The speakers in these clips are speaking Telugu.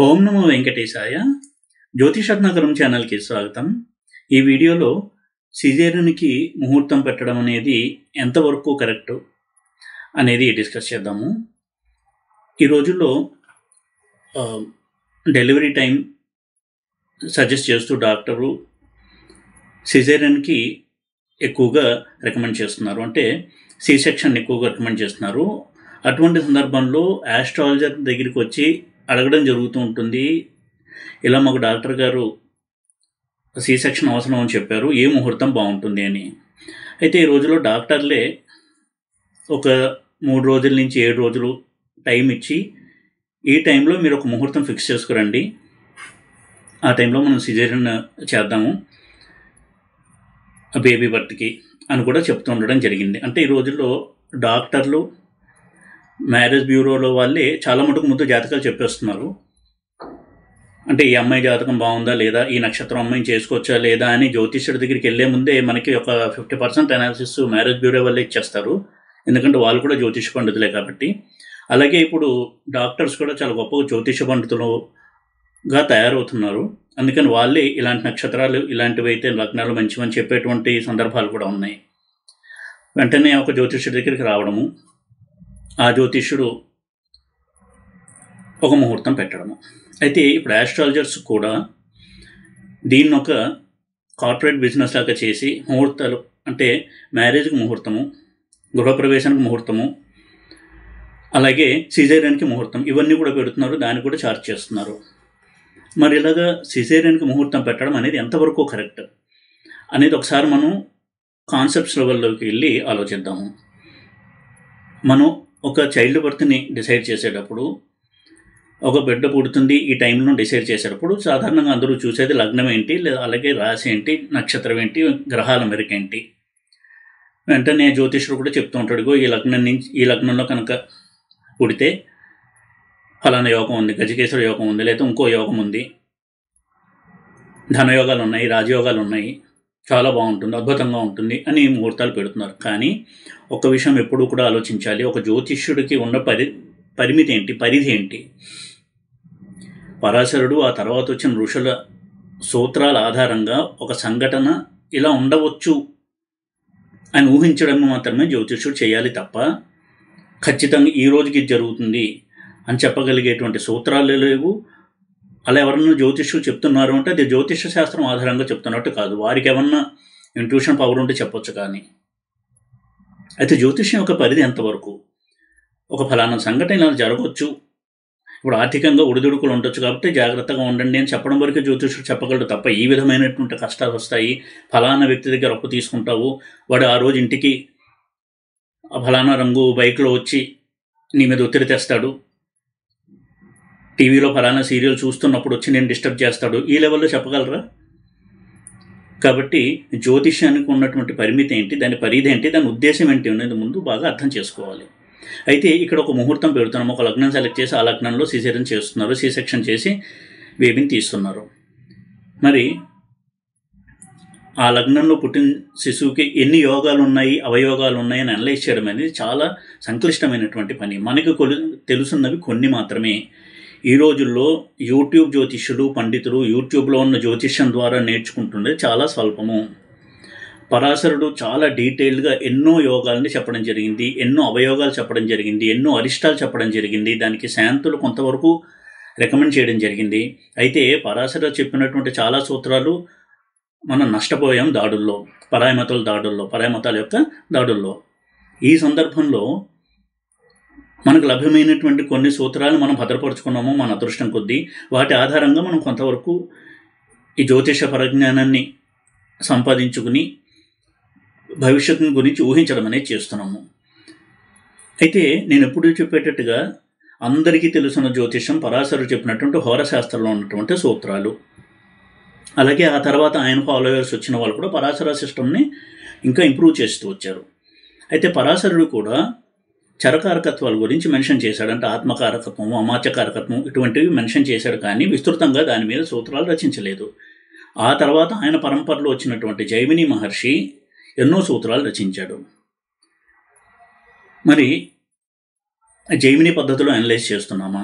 ఓం నమో వెంకటేశాయ. జ్యోతిషరత్నాకరం ఛానల్కి స్వాగతం. ఈ వీడియోలో సిజేరియన్కి ముహూర్తం పెట్టడం అనేది ఎంతవరకు కరెక్ట్ అనేది డిస్కస్ చేద్దాము. ఈ రోజుల్లో డెలివరీ టైం సజెస్ట్ చేస్తూ డాక్టరు సిజేరియన్కి ఎక్కువగా రికమెండ్ చేస్తున్నారు, అంటే సి సెక్షన్ ఎక్కువగా రికమెండ్ చేస్తున్నారు. అటువంటి సందర్భంలో ఆస్ట్రాలజర్ దగ్గరికి వచ్చి అడగడం జరుగుతూ ఉంటుంది. ఇలా మాకు డాక్టర్ గారు సి సెక్షన్ అవసరం అని చెప్పారు, ఏ ముహూర్తం బాగుంటుంది అని. అయితే ఈ రోజులో డాక్టర్లే ఒక 3 రోజుల నుంచి 7 రోజులు టైం ఇచ్చి, ఈ టైంలో మీరు ఒక ముహూర్తం ఫిక్స్ చేసుకురండి, ఆ టైంలో మనం సిజేరియన్ చేద్దాము బేబీ బర్త్కి అని కూడా చెప్తూ ఉండడం జరిగింది. అంటే ఈ రోజుల్లో డాక్టర్లు, మ్యారేజ్ బ్యూరోలో వాళ్ళే చాలా మటుకు ముందు జాతకాలు చెప్పేస్తున్నారు. అంటే ఈ అమ్మాయి జాతకం బాగుందా లేదా, ఈ నక్షత్రం అమ్మాయిని చేసుకోవచ్చా లేదా అని జ్యోతిష్యుడి దగ్గరికి వెళ్ళే ముందే మనకి ఒక 50% అనాలిసిస్ మ్యారేజ్ బ్యూరో వాళ్ళే ఇచ్చేస్తారు, ఎందుకంటే వాళ్ళు కూడా జ్యోతిష పండితులే కాబట్టి. అలాగే ఇప్పుడు డాక్టర్స్ కూడా చాలా గొప్ప జ్యోతిష పండితులుగా తయారవుతున్నారు. అందుకని వాళ్ళే ఇలాంటి నక్షత్రాలు, ఇలాంటివి అయితే లగ్నాలు మంచివని చెప్పేటువంటి సందర్భాలు కూడా ఉన్నాయి. వెంటనే ఒక జ్యోతిష్యుడి దగ్గరికి రావడము, ఆ జ్యోతిష్యుడు ఒక ముహూర్తం పెట్టడము. అయితే ఇప్పుడు ఆస్ట్రాలజర్స్ కూడా దీన్ని ఒక కార్పొరేట్ బిజినెస్ లాగా చేసి ముహూర్తాలు, అంటే మ్యారేజ్కి ముహూర్తము, గృహప్రవేశానికి ముహూర్తము, అలాగే సిజేరియన్కి ముహూర్తం, ఇవన్నీ కూడా పెడుతున్నారు, దాన్ని కూడా ఛార్జ్ చేస్తున్నారు. మరి ఇలాగా సిజేరియన్కి ముహూర్తం పెట్టడం అనేది ఎంతవరకు కరెక్ట్ అనేది ఒకసారి మనం కాన్సెప్ట్స్ లెవెల్లోకి వెళ్ళి ఆలోచిద్దాము. మనం ఒక చైల్డ్ బర్త్ని డిసైడ్ చేసేటప్పుడు, ఒక బిడ్డ పుడుతుంది ఈ టైంలో డిసైడ్ చేసేటప్పుడు సాధారణంగా అందరూ చూసేది లగ్నం ఏంటి, లేదా అలాగే రాశి ఏంటి, నక్షత్రం ఏంటి, గ్రహాల మెరుక ఏంటి. వెంటనే జ్యోతిష్యుడు కూడా చెప్తూ ఉంటాడు, ఈ లగ్నం నుంచి ఈ లగ్నంలో కనుక పుడితే ఫలానా యోగం ఉంది, గజకేశ్వర యోగం ఉంది, లేదా ఇంకో యోగం ఉంది, ధనయోగాలు ఉన్నాయి, రాజయోగాలు ఉన్నాయి, చాలా బాగుంటుంది, అద్భుతంగా ఉంటుంది అని ముహూర్తాలు పెడుతున్నారు. కానీ ఒక విషయం ఎప్పుడూ కూడా ఆలోచించాలి, ఒక జ్యోతిష్యుడికి ఉన్న పరిమితి ఏంటి, పరిధి ఏంటి. పరాశరుడు ఆ తర్వాత వచ్చిన ఋషుల సూత్రాల ఆధారంగా ఒక సంఘటన ఇలా ఉండవచ్చు అని ఊహించడం మాత్రమే జ్యోతిష్యుడు చేయాలి తప్ప, ఖచ్చితంగా ఈ రోజుకి జరుగుతుంది అని చెప్పగలిగేటువంటి సూత్రాలు లేవు. అలా ఎవరన్నా జ్యోతిష్యులు చెప్తున్నారు అంటే అది జ్యోతిష శాస్త్రం ఆధారంగా చెప్తున్నట్టు కాదు, వారికి ఏమన్నా ఇంట్యూషన్ పవర్ ఉంటే చెప్పొచ్చు. కానీ అయితే జ్యోతిష్యం యొక్క పరిధి ఎంతవరకు, ఒక ఫలానా సంఘటన ఇలా జరగవచ్చు, ఇప్పుడు ఆర్థికంగా ఒడిదుడుకులు ఉండొచ్చు కాబట్టి జాగ్రత్తగా ఉండండి అని చెప్పడం వరకు జ్యోతిష్యుడు చెప్పగలడు తప్ప, ఈ విధమైనటువంటి కష్టాలు వస్తాయి, ఫలానా వ్యక్తి దగ్గర అప్పు తీసుకుంటావు, వాడు ఆ రోజు ఇంటికి ఫలానా రంగు బైక్లో వచ్చి నీ మీద ఒత్తిడి తెస్తాడు, టీవీలో ఫలానా సీరియల్ చూస్తున్నప్పుడు వచ్చి నేను డిస్టర్బ్ చేస్తాడు, ఈ లెవెల్లో చెప్పగలరా? కాబట్టి జ్యోతిష్యానికి ఉన్నటువంటి పరిమితి ఏంటి, దాని పరిధి ఏంటి, దాని ఉద్దేశం ఏంటి అనేది ముందు బాగా అర్థం చేసుకోవాలి. అయితే ఇక్కడ ఒక ముహూర్తం పెడుతున్నాము, ఒక లగ్నం సెలెక్ట్ చేసి ఆ లగ్నంలో సిజేరియన్ చేస్తున్నారు, సి సెక్షన్ చేసి బేబీని తీస్తున్నారు. మరి ఆ లగ్నంలో పుట్టిన శిశువుకి ఎన్ని యోగాలు ఉన్నాయి, అవయోగాలు ఉన్నాయి అని అనలైజ్ చేయడం అనేది చాలా సంక్లిష్టమైనటువంటి పని. మనకు తెలుసున్నవి కొన్ని మాత్రమే. ఈ రోజుల్లో యూట్యూబ్ జ్యోతిష్యులు, పండితులు యూట్యూబ్లో ఉన్న జ్యోతిష్యం ద్వారా నేర్చుకుంటుండే చాలా స్వల్పము. పరాశరుడు చాలా డీటెయిల్గా ఎన్నో యోగాలని చెప్పడం జరిగింది, ఎన్నో అవయోగాలు చెప్పడం జరిగింది, ఎన్నో అరిష్టాలు చెప్పడం జరిగింది, దానికి శాంతులు కొంతవరకు రికమెండ్ చేయడం జరిగింది. అయితే పరాశరుడు చెప్పినటువంటి చాలా సూత్రాలు మనం నష్టపోయాం దాడుల్లో, పరాయమతాల దాడుల్లో, పరాయమతాల యొక్క దాడుల్లో. ఈ సందర్భంలో మనకు లభ్యమైనటువంటి కొన్ని సూత్రాలు మనం భద్రపరుచుకున్నాము మన అదృష్టం కొద్దీ. వాటి ఆధారంగా మనం కొంతవరకు ఈ జ్యోతిష పరిజ్ఞానాన్ని సంపాదించుకుని భవిష్యత్తు గురించి ఊహించడం అనేది చేస్తున్నాము. అయితే నేను ఎప్పుడూ చెప్పేటట్టుగా అందరికీ తెలుసున్న జ్యోతిషం పరాశరుడు చెప్పినటువంటి హోరశాస్త్రంలో ఉన్నటువంటి సూత్రాలు. అలాగే ఆ తర్వాత ఆయన ఫాలోవర్స్ వచ్చిన వాళ్ళు కూడా పరాశర సిస్టమ్ని ఇంకా ఇంప్రూవ్ చేస్తూ వచ్చారు. అయితే పరాశరుడు కూడా చరకారకత్వాల గురించి మెన్షన్ చేశాడు, అంటే ఆత్మకారకత్వము, అమాత్యకారకత్వం ఇటువంటివి మెన్షన్ చేశాడు, కానీ విస్తృతంగా దాని మీద సూత్రాలు రచించలేదు. ఆ తర్వాత ఆయన పరంపరలో వచ్చినటువంటి జైమిని మహర్షి ఎన్నో సూత్రాలు రచించాడు. మరి జైమిని పద్ధతిలో అనలైజ్ చేస్తున్నామా?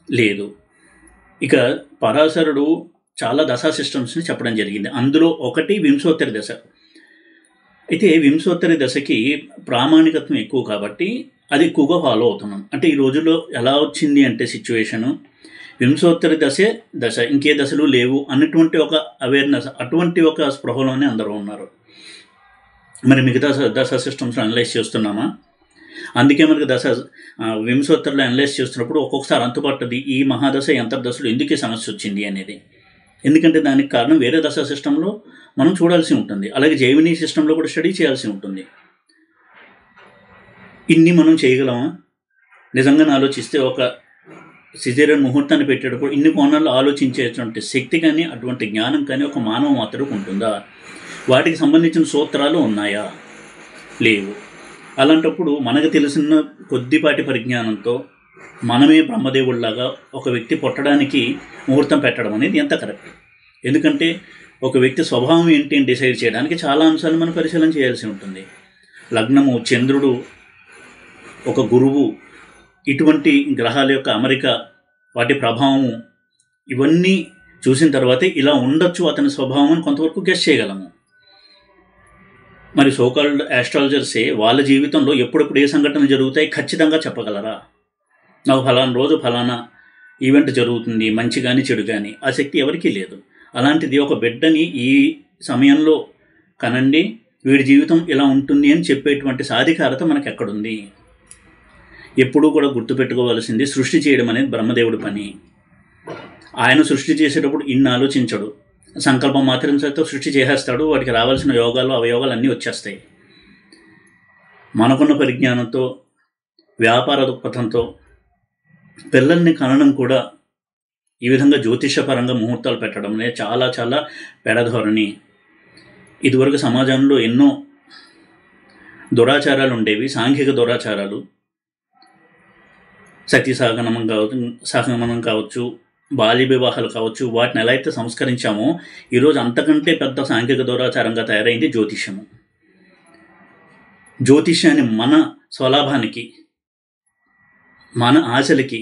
లేదు. ఇక పరాశరుడు చాలా దశా సిస్టమ్స్ని చెప్పడం జరిగింది. అందులో ఒకటి వింశోత్తరి దశ. అయితే వింశోత్తరి దశకి ప్రామాణికత్వం ఎక్కువ కాబట్టి అది ఎక్కువగా ఫాలో అవుతున్నాం. అంటే ఈ రోజుల్లో ఎలా వచ్చింది అంటే సిచ్యువేషను, వింశోత్తరి దశ ఇంకే దశలు లేవు అన్నటువంటి ఒక అవేర్నెస్, అటువంటి ఒక స్పృహలోనే అందరూ ఉన్నారు. మరి మిగతా దశ సిస్టమ్స్ అనలైజ్ చేస్తున్నామా? అందుకే మనకి వింశోత్తరిలో అనలైజ్ చేస్తున్నప్పుడు ఒక్కొక్కసారి అంతుపట్టది ఈ మహాదశ అంతర్దశలో ఎందుకు ఈ సమస్య వచ్చింది అనేది. ఎందుకంటే దానికి కారణం వేరే దశ సిస్టంలో మనం చూడాల్సి ఉంటుంది. అలాగే జైమినీ సిస్టంలో కూడా స్టడీ చేయాల్సి ఉంటుంది. ఇన్ని మనం చేయగలమా? నిజంగా ఆలోచిస్తే ఒక సిజేరియన్ ముహూర్తాన్ని పెట్టేటప్పుడు ఇన్ని కోణాల్లో ఆలోచించేటువంటి శక్తి కానీ అటువంటి జ్ఞానం కానీ ఒక మానవ మాత్రకు ఉంటుందా? వాటికి సంబంధించిన సూత్రాలు ఉన్నాయా? లేవు. అలాంటప్పుడు మనకు తెలిసిన కొద్దిపాటి పరిజ్ఞానంతో మనమే బ్రహ్మదేవుళ్లాగా ఒక వ్యక్తి పుట్టడానికి ముహూర్తం పెట్టడం అనేది ఎంత కరెక్ట్? ఎందుకంటే ఒక వ్యక్తి స్వభావం ఏంటి అని డిసైడ్ చేయడానికి చాలా అంశాలు మనం పరిశీలన చేయాల్సి ఉంటుంది. లగ్నము, చంద్రుడు, ఒక గురువు, ఇటువంటి గ్రహాల యొక్క అమరిక, వాటి ప్రభావము, ఇవన్నీ చూసిన తర్వాతే ఇలా ఉండొచ్చు అతని స్వభావం అని కొంతవరకు గెస్ చేయగలము. మరి సోకాల్డ్ ఆస్ట్రాలజర్సే వాళ్ళ జీవితంలో ఎప్పుడెప్పుడు ఏ సంఘటనలు జరుగుతాయి ఖచ్చితంగా చెప్పగలరా? నాకు ఫలానా రోజు ఫలానా ఈవెంట్ జరుగుతుంది, మంచి కానీ చెడు కానీ, ఆ శక్తి ఎవరికీ లేదు. అలాంటిది ఒక బిడ్డని ఈ సమయంలో కనండి, వీడి జీవితం ఇలా ఉంటుంది అని చెప్పేటువంటి సాధికారత మనకు ఎక్కడుంది? ఎప్పుడూ కూడా గుర్తుపెట్టుకోవాల్సింది, సృష్టి చేయడం అనేది బ్రహ్మదేవుడి పని. ఆయన సృష్టి చేసేటప్పుడు ఇన్ని ఆలోచించడు. సంకల్పం మాత్రం చేత సృష్టి చేసేస్తాడు. వాటికి రావాల్సిన యోగాలు, అవయోగాలు అన్నీ వచ్చేస్తాయి. మనకున్న పరిజ్ఞానంతో, వ్యాపార దృక్పథంతో పిల్లల్ని కనడం కూడా ఈ విధంగా జ్యోతిషపరంగా ముహూర్తాలు పెట్టడం అనేది చాలా చాలా పెడధోరణి. ఇదివరకు సమాజంలో ఎన్నో దురాచారాలు ఉండేవి, సాంఘిక దురాచారాలు. సతీ సహగమనం కావచ్చు, బాల్య వివాహాలు కావచ్చు, వాటిని ఎలా అయితే సంస్కరించామో ఈరోజు అంతకంటే పెద్ద సాంఘిక దురాచారంగా తయారైంది జ్యోతిష్యము. జ్యోతిష్యాన్ని మన స్వలాభానికి, మన ఆశలకి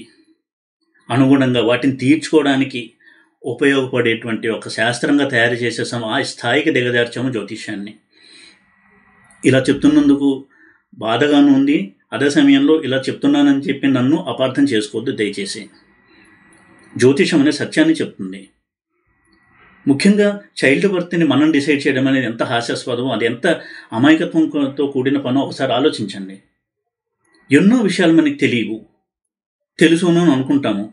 అనుగుణంగా వాటిని తీర్చుకోవడానికి ఉపయోగపడేటువంటి ఒక శాస్త్రంగా తయారు చేసేసాము. ఆ స్థాయికి దిగజార్చాము జ్యోతిష్యాన్ని. ఇలా చెప్తున్నందుకు బాధగాను ఉంది. అదే సమయంలో ఇలా చెప్తున్నానని చెప్పి నన్ను అపార్థం చేసుకోవద్దు దయచేసి. జ్యోతిషం అనే సత్యాన్ని చెప్తుంది. ముఖ్యంగా చైల్డ్ బర్త్ని మనం డిసైడ్ చేయడం అనేది ఎంత హాస్యాస్పదమో, అది ఎంత అమాయకత్వంతో కూడిన పనో ఒకసారి ఆలోచించండి. ఎన్నో విషయాలు మనకి తెలియవు, తెలుసును అనుకుంటాము.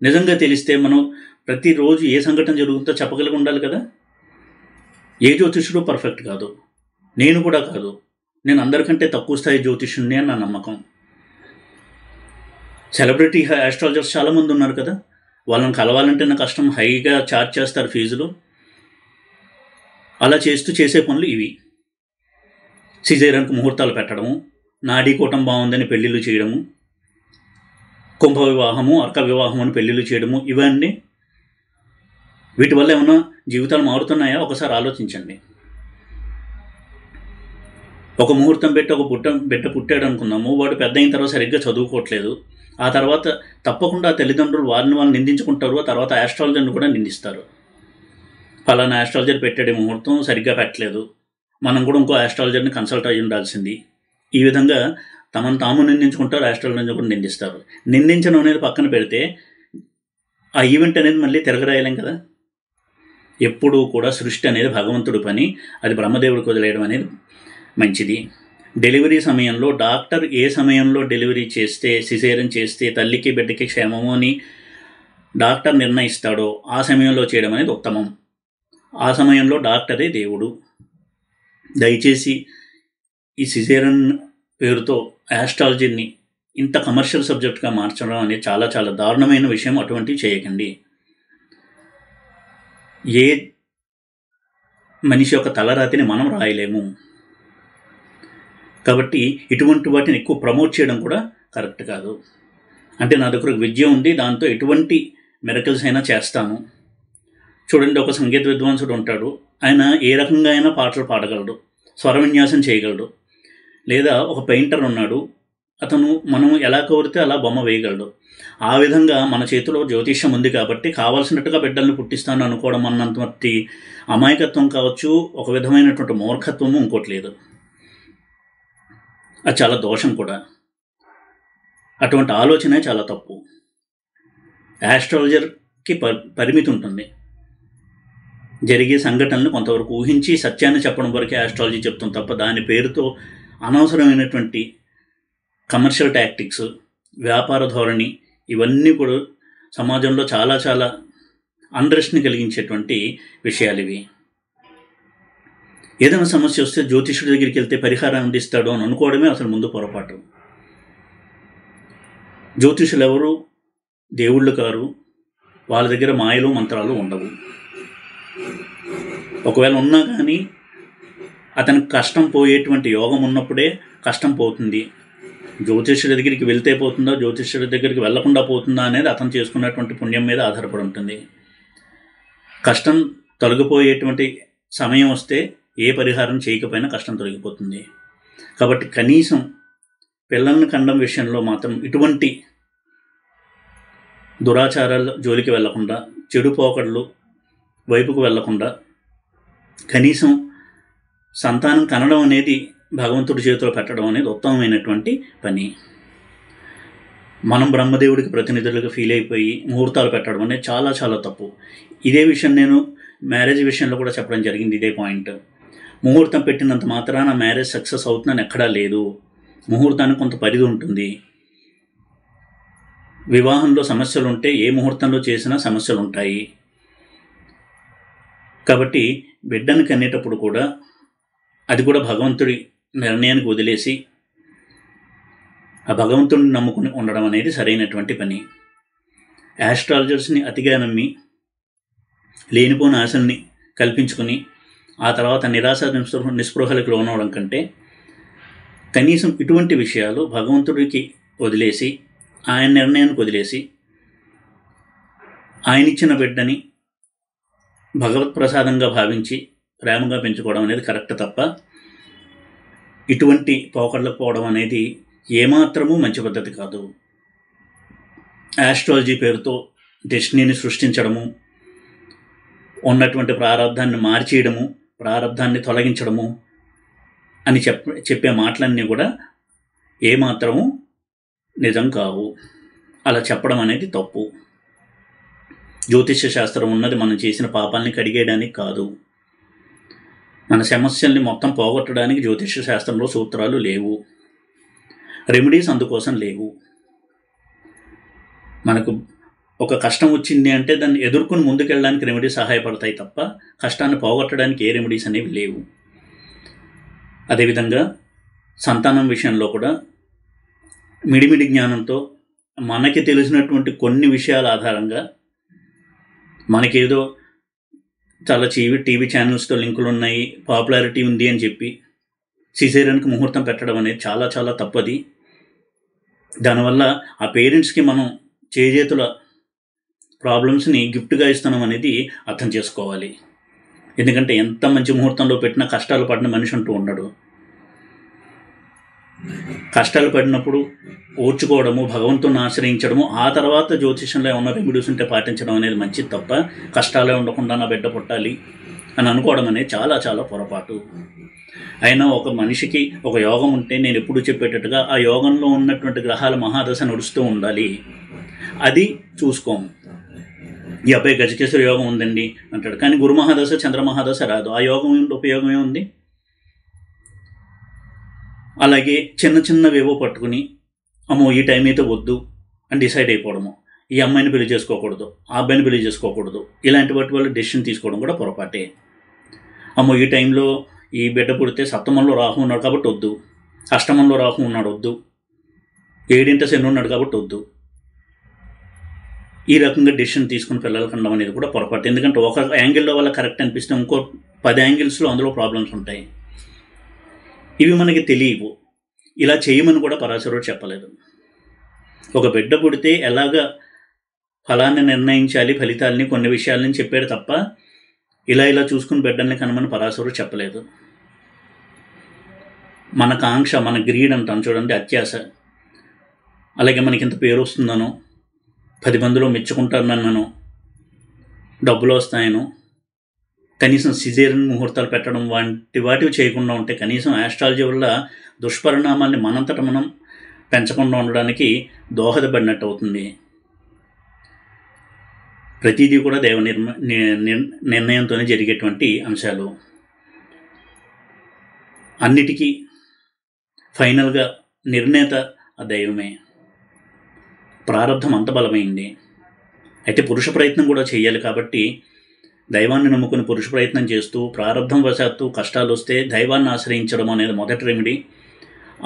నిజంగా తెలిస్తే మనం ప్రతిరోజు ఏ సంఘటన జరుగుతుందో చెప్పగలిగి ఉండాలి కదా. ఏ జ్యోతిష్యుడు పర్ఫెక్ట్ కాదు, నేను కూడా కాదు. నేను అందరికంటే తక్కువ స్థాయి జ్యోతిష్యుడిని అని నా నమ్మకం. సెలబ్రిటీ ఆస్ట్రాలజర్స్ చాలామంది ఉన్నారు కదా, వాళ్ళని కలవాలంటే నా కష్టం, హైగా ఛార్జ్ చేస్తారు ఫీజులు. అలా చేసే పనులు ఇవి. సిజేరియన్కు ముహూర్తాలు పెట్టడము, నాడీ కూటం బాగుందని పెళ్ళిళ్ళు చేయడము, కుంభ వివాహము, అర్క వివాహం అని పెళ్ళిళ్ళు చేయడము, ఇవన్నీ. వీటి వల్ల ఏమైనా జీవితాలు మారుతున్నాయా? ఒకసారి ఆలోచించండి. ఒక ముహూర్తం పెట్టి ఒక బిడ్డ పుట్టాడు అనుకుందాము, వాడు పెద్ద అయిన తర్వాత సరిగ్గా చదువుకోవట్లేదు. ఆ తర్వాత తప్పకుండా తల్లిదండ్రులు వారిని వాళ్ళు నిందించుకుంటారు. ఆ తర్వాత ఆస్ట్రాలజర్ని కూడా నిందిస్తారు. ఫలానా ఆస్ట్రాలజర్ పెట్టాడు ముహూర్తం సరిగ్గా పెట్టలేదు, మనం కూడా ఇంకో ఆస్ట్రాలజర్ని కన్సల్ట్ అయ్యి ఉండాల్సింది. ఈ విధంగా తమను తాము నిందించుకుంటారు, ఆస్ట్రాలజర్ని కూడా నిందిస్తారు. నిందించడం అనేది పక్కన పెడితే ఆ ఈవెంట్ అనేది మళ్ళీ తిరగరాయలేం కదా. ఎప్పుడూ కూడా సృష్టి అనేది భగవంతుడి పని, అది బ్రహ్మదేవుడికి వదిలేయడం అనేది మంచిది. డెలివరీ సమయంలో డాక్టర్ ఏ సమయంలో డెలివరీ చేస్తే, సిజేరియన్ చేస్తే తల్లికి బిడ్డకి క్షేమము అని డాక్టర్ నిర్ణయిస్తాడో ఆ సమయంలో చేయడం అనేది ఉత్తమం. ఆ సమయంలో డాక్టరే దేవుడు. దయచేసి ఈ సిజేరియన్ పేరుతో ఆస్ట్రాలజీని ఇంత కమర్షియల్ సబ్జెక్ట్గా మార్చడం అనేది చాలా చాలా దారుణమైన విషయం. అటువంటివి చేయకండి. ఏ మనిషి యొక్క తలరాతిని మనం రాయలేము కాబట్టి ఇటువంటి వాటిని ఎక్కువ ప్రమోట్ చేయడం కూడా కరెక్ట్ కాదు. అంటే నా దగ్గర విద్య ఉంది, దాంతో ఎటువంటి మిరకల్స్ అయినా చేస్తాను. చూడండి, ఒక సంగీత విద్వాంసుడు ఉంటాడు, ఆయన ఏ రకంగా అయినా పాటలు పాడగలడు, స్వర విన్యాసం చేయగలడు. లేదా ఒక పెయింటర్ ఉన్నాడు, అతను మనం ఎలా కోరితే అలా బొమ్మ వేయగలడు. ఆ విధంగా మన చేతిలో జ్యోతిష్యం ఉంది కాబట్టి కావాల్సినట్టుగా బిడ్డల్ని పుట్టిస్తాను అనుకోవడం అన్నంతటి అమాయకత్వం కావచ్చు, ఒక విధమైనటువంటి మూర్ఖత్వము ఇంకోటి లేదు. అది చాలా దోషం కూడా. అటువంటి ఆలోచనే చాలా తప్పు. యాస్ట్రాలజర్కి పరిమితి ఉంటుంది. జరిగే సంఘటనలు కొంతవరకు ఊహించి సత్యాన్ని చెప్పడం వరకే యాస్ట్రాలజీ చెప్తుంది తప్ప దాని పేరుతో అనవసరమైనటువంటి కమర్షియల్ టాక్టిక్స్, వ్యాపార ధోరణి ఇవన్నీ కూడా సమాజంలో చాలా చాలా అండర్స్ట్ని కలిగించేటువంటి విషయాలు ఇవి. ఏదైనా సమస్య వస్తే జ్యోతిష్యుడి దగ్గరికి వెళ్తే పరిహారం అందిస్తాడు అని అనుకోవడమే అసలు ముందు పొరపాటు. జ్యోతిషులు ఎవరు దేవుళ్ళు కారు, వాళ్ళ దగ్గర మాయలు మంత్రాలు ఉండవు. ఒకవేళ ఉన్నా కానీ అతనికి కష్టం పోయేటువంటి యోగం ఉన్నప్పుడే కష్టం పోతుంది. జ్యోతిష్యుడి దగ్గరికి వెళ్తే పోతుందా, జ్యోతిష్యుడి దగ్గరికి వెళ్లకుండా పోతుందా అనేది అతను చేసుకున్నటువంటి పుణ్యం మీద ఆధారపడి ఉంటుంది. కష్టం తొలగిపోయేటువంటి సమయం వస్తే ఏ పరిహారం చేయకపోయినా కష్టం తొలగిపోతుంది. కాబట్టి కనీసం పిల్లల్ని కండం విషయంలో మాత్రం ఇటువంటి దురాచారాల జోలికి వెళ్లకుండా, చెడు పోకడలు వైపుకు వెళ్లకుండా, కనీసం సంతానం కనడం అనేది భగవంతుడి చేతిలో పెట్టడం అనేది ఉత్తమమైనటువంటి పని. మనం బ్రహ్మదేవుడికి ప్రతినిధులుగా ఫీల్ అయిపోయి ముహూర్తాలు పెట్టడం అనేది చాలా చాలా తప్పు. ఇదే విషయం నేను మ్యారేజ్ విషయంలో కూడా చెప్పడం జరిగింది. ఇదే పాయింట్. ముహూర్తం పెట్టినంత మాత్రాన మ్యారేజ్ సక్సెస్ అవుతుందని ఎక్కడా లేదు. ముహూర్తానికి కొంత పరిధి ఉంటుంది. వివాహంలో సమస్యలు ఉంటే ఏ ముహూర్తంలో చేసినా సమస్యలు ఉంటాయి. కాబట్టి బిడ్డను కనేటప్పుడు కూడా అది కూడా భగవంతుడి నిర్ణయానికి వదిలేసి ఆ భగవంతుడిని నమ్ముకుని ఉండడం అనేది సరైనటువంటి పని. యాస్ట్రాలజర్స్ని అతిగా నమ్మి లేనిపోని ఆశల్ని కల్పించుకుని ఆ తర్వాత నిరాశ నిస్పృహలకు లోనవడం కంటే కనీసం ఇటువంటి విషయాలు భగవంతుడికి వదిలేసి, ఆయన నిర్ణయానికి వదిలేసి, ఆయన ఇచ్చిన బిడ్డని భగవత్ ప్రసాదంగా భావించి ప్రేమగా పెంచుకోవడం అనేది కరెక్ట్ తప్ప ఇటువంటి పోకడలకు పోవడం అనేది ఏమాత్రమూ మంచి పద్ధతి కాదు. యాస్ట్రాలజీ పేరుతో డెస్టినీని సృష్టించడము, ఉన్నటువంటి ప్రారంధాన్ని మార్చేయడము, ప్రారంధాన్ని తొలగించడము అని చెప్పే మాటలన్నీ కూడా ఏమాత్రము నిజం కావు. అలా చెప్పడం అనేది తప్పు. జ్యోతిష్య శాస్త్రం ఉన్నది మనం చేసిన పాపాలని కడిగేయడానికి కాదు. మన సమస్యల్ని మొత్తం పోగొట్టడానికి జ్యోతిష్య శాస్త్రంలో సూత్రాలు లేవు, రెమెడీస్ అందుకోసం లేవు. మనకు ఒక కష్టం వచ్చింది అంటే దాన్ని ఎదుర్కొని ముందుకెళ్ళడానికి రెమెడీస్ సహాయపడతాయి తప్ప కష్టాన్ని పోగొట్టడానికి ఏ రెమెడీస్ అనేవి లేవు. అదేవిధంగా సంతానం విషయంలో కూడా మిడిమిడి జ్ఞానంతో మనకి తెలిసినటువంటి కొన్ని విషయాల ఆధారంగా మనకేదో చాలా టీవీ ఛానల్స్తో లింకులు ఉన్నాయి, పాపులారిటీ ఉంది అని చెప్పి సిజేరియన్కి ముహూర్తం పెట్టడం అనేది చాలా చాలా తప్పది. దానివల్ల ఆ పేరెంట్స్కి మనం చేజేతుల ప్రాబ్లమ్స్ని గిఫ్ట్గా ఇస్తున్నాం అనేది అర్థం చేసుకోవాలి. ఎందుకంటే ఎంత మంచి ముహూర్తంలో పెట్టినా కష్టాలు పడిన మనిషి అంటూ ఉండడు. కష్టాలు పడినప్పుడు ఓర్చుకోవడము, భగవంతుని ఆశ్రయించడము, ఆ తర్వాత జ్యోతిషంలో ఏమన్నా రెమెడీస్ ఉంటే పాటించడం అనేది మంచిది తప్ప కష్టాలే ఉండకుండా నా బిడ్డ పుట్టాలి అని అనుకోవడం అనేది చాలా చాలా పొరపాటు. అయినా ఒక మనిషికి ఒక యోగం ఉంటే నేను ఎప్పుడు చెప్పేటట్టుగా ఆ యోగంలో ఉన్నటువంటి గ్రహాల మహాదశ నడుస్తూ ఉండాలి. అది చూసుకోము. ఈ అబ్బాయి గజకేశ్వర యోగం ఉందండి అంటాడు, కానీ గురు మహాదశ చంద్ర మహాదశ రాదు. ఆ యోగం ఉపయోగమే ఉంది? అలాగే చిన్న చిన్నవేవో పట్టుకుని అమ్మో ఈ టైం అయితే వద్దు అని డిసైడ్ అయిపోవడము, ఈ అమ్మాయిని పెళ్లి చేసుకోకూడదు, ఆ అబ్బాయిని పెళ్లి చేసుకోకూడదు, ఇలాంటి వాటి వల్ల డెసిషన్ తీసుకోవడం కూడా పొరపాటే. అమ్మో ఈ టైంలో ఈ బిడ్డ పుడితే సప్తమంలో రాహు ఉన్నాడు కాబట్టి వద్దు, అష్టమంలో రాహు ఉన్నాడు వద్దు, 7 శని ఉన్నాడు కాబట్టి వద్దు, ఈ రకంగా డెసిషన్ తీసుకుని పిల్లలు కనడం అనేది కూడా పొరపాటు. ఎందుకంటే ఒక యాంగిల్లో వల్ల కరెక్ట్ అనిపిస్తే ఇంకో 10 యాంగిల్స్లో అందులో ప్రాబ్లమ్స్ ఉంటాయి. ఇవి మనకి తెలియవు. ఇలా చేయమని కూడా పరాశరుడు చెప్పలేదు. ఒక బిడ్డ పుడితే ఎలాగ ఫలాన్ని నిర్ణయించాలి, ఫలితాలని కొన్ని విషయాలని చెప్పాడు తప్ప ఇలా చూసుకుని బిడ్డల్ని కనమని పరాశరుడు చెప్పలేదు. మన కాంక్ష, మన గ్రీడ్ అంటాం చూడండి, అత్యాశ, అలాగే మనకి ఇంత పేరు వస్తుందనో, 10 మందిలో మెచ్చుకుంటానన్ననో, డబ్బులు వస్తాయనో, కనీసం సిజేరియన్ ముహూర్తాలు పెట్టడం వాటివి చేయకుండా ఉంటే కనీసం ఆస్ట్రాలజీ వల్ల దుష్పరిణామాల్ని మనంతట మనం పెంచకుండా ఉండడానికి దోహదపడినట్టు అవుతుంది. ప్రతిదీ కూడా దైవ నిర్ణయంతోనే జరిగేటువంటి అంశాలు. అన్నిటికీ ఫైనల్గా నిర్ణేత ఆ దైవమే. ప్రారంధం అంత బలమైంది. అయితే పురుష ప్రయత్నం కూడా చేయాలి. కాబట్టి దైవాన్ని నమ్ముకుని పురుష ప్రయత్నం చేస్తూ ప్రారంధం వశాత్తు కష్టాలు వస్తే దైవాన్ని ఆశ్రయించడం అనేది మొదటి రెమెడీ.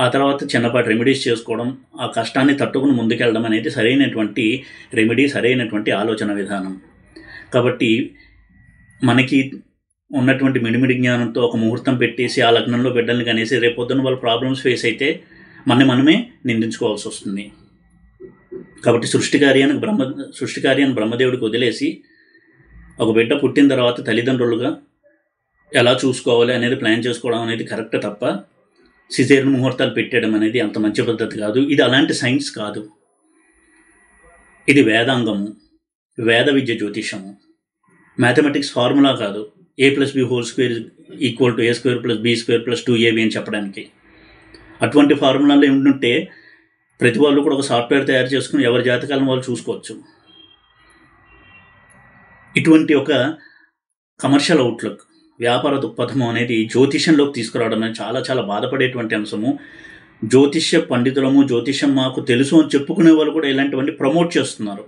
ఆ తర్వాత చిన్నపాటి రెమెడీస్ చేసుకోవడం, ఆ కష్టాన్ని తట్టుకుని ముందుకెళ్ళడం అనేది సరైనటువంటి రెమెడీ, సరైనటువంటి ఆలోచన విధానం. కాబట్టి మనకి ఉన్నటువంటి మిడిమిడి జ్ఞానంతో ఒక ముహూర్తం పెట్టేసి ఆ లగ్నంలో బిడ్డల్ని కనేసి రేపొద్దున వాళ్ళు ప్రాబ్లమ్స్ ఫేస్ అయితే మనమే నిందించుకోవాల్సి వస్తుంది. కాబట్టి సృష్టి కార్యాన్ని బ్రహ్మదేవుడికి వదిలేసి ఒక బిడ్డ పుట్టిన తర్వాత తల్లిదండ్రులుగా ఎలా చూసుకోవాలి అనేది ప్లాన్ చేసుకోవడం అనేది కరెక్ట్ తప్ప సిజేరియన్ ముహూర్తాలు పెట్టేయడం అనేది అంత మంచి పద్ధతి కాదు. ఇది అలాంటి సైన్స్ కాదు. ఇది వేదాంగము, వేద విద్య, జ్యోతిషము, మ్యాథమెటిక్స్ ఫార్ములా కాదు. a+b² = a² + b² + 2ab అని చెప్పడానికి. అటువంటి ఫార్ములాలో ఏమిటంటే ప్రతి వాళ్ళు కూడా ఒక సాఫ్ట్వేర్ తయారు చేసుకుని ఎవరి జాతకాలను వాళ్ళు చూసుకోవచ్చు. ఇటువంటి ఒక కమర్షియల్ అవుట్లుక్, వ్యాపార దృక్పథము అనేది జ్యోతిష్యంలోకి తీసుకురావడం అనేది చాలా చాలా బాధపడేటువంటి అంశము. జ్యోతిష్య పండితులము, జ్యోతిష్యం మాకు తెలుసు అని చెప్పుకునే వాళ్ళు కూడా ఇలాంటివన్నీ ప్రమోట్ చేస్తున్నారు.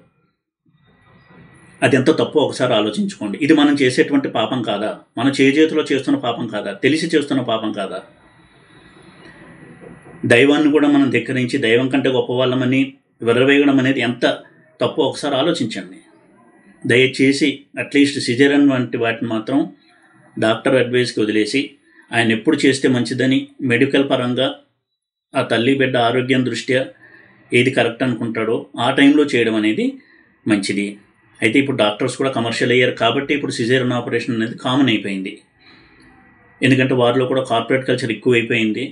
అది ఎంత తప్పో ఒకసారి ఆలోచించుకోండి. ఇది మనం చేసేటువంటి పాపం కాదా? మన చేతిలో చేస్తున్న పాపం కాదా? తెలిసి చేస్తున్న పాపం కాదా? దైవాన్ని కూడా మనం ధిక్కరించి దైవం కంటే గొప్పవాళ్ళమని విర్రవేయడం అనేది ఎంత తప్పో ఒకసారి ఆలోచించండి. దయచేసి అట్లీస్ట్ సిజేరియన్ వంటి వాటిని మాత్రం డాక్టర్ అడ్వైస్కి వదిలేసి ఆయన ఎప్పుడు చేస్తే మంచిదని మెడికల్ పరంగా ఆ తల్లి బిడ్డ ఆరోగ్యం దృష్ట్యా ఏది కరెక్ట్ అనుకుంటాడో ఆ టైంలో చేయడం అనేది మంచిది. అయితే ఇప్పుడు డాక్టర్స్ కూడా కమర్షియల్ అయ్యారు కాబట్టి ఇప్పుడు సిజేరియన్ ఆపరేషన్ అనేది కామన్ అయిపోయింది. ఎందుకంటే వారిలో కూడా కార్పొరేట్ కల్చర్ ఎక్కువైపోయింది.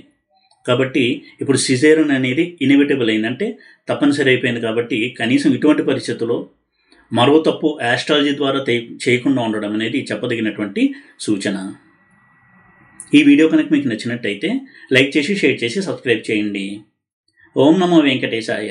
కాబట్టి ఇప్పుడు సిజేరియన్ అనేది ఇన్ఎవిటబుల్ అయిందంటే తప్పనిసరి అయిపోయింది. కాబట్టి కనీసం ఇటువంటి పరిస్థితుల్లో మరో తప్పు ఆస్ట్రాలజీ ద్వారా చేయకుండా ఉండడం అనేది చెప్పదగినటువంటి సూచన. ఈ వీడియో కనుక మీకు నచ్చినట్టయితే లైక్ చేసి, షేర్ చేసి, సబ్స్క్రైబ్ చేయండి. ఓం నమో వెంకటేశాయ.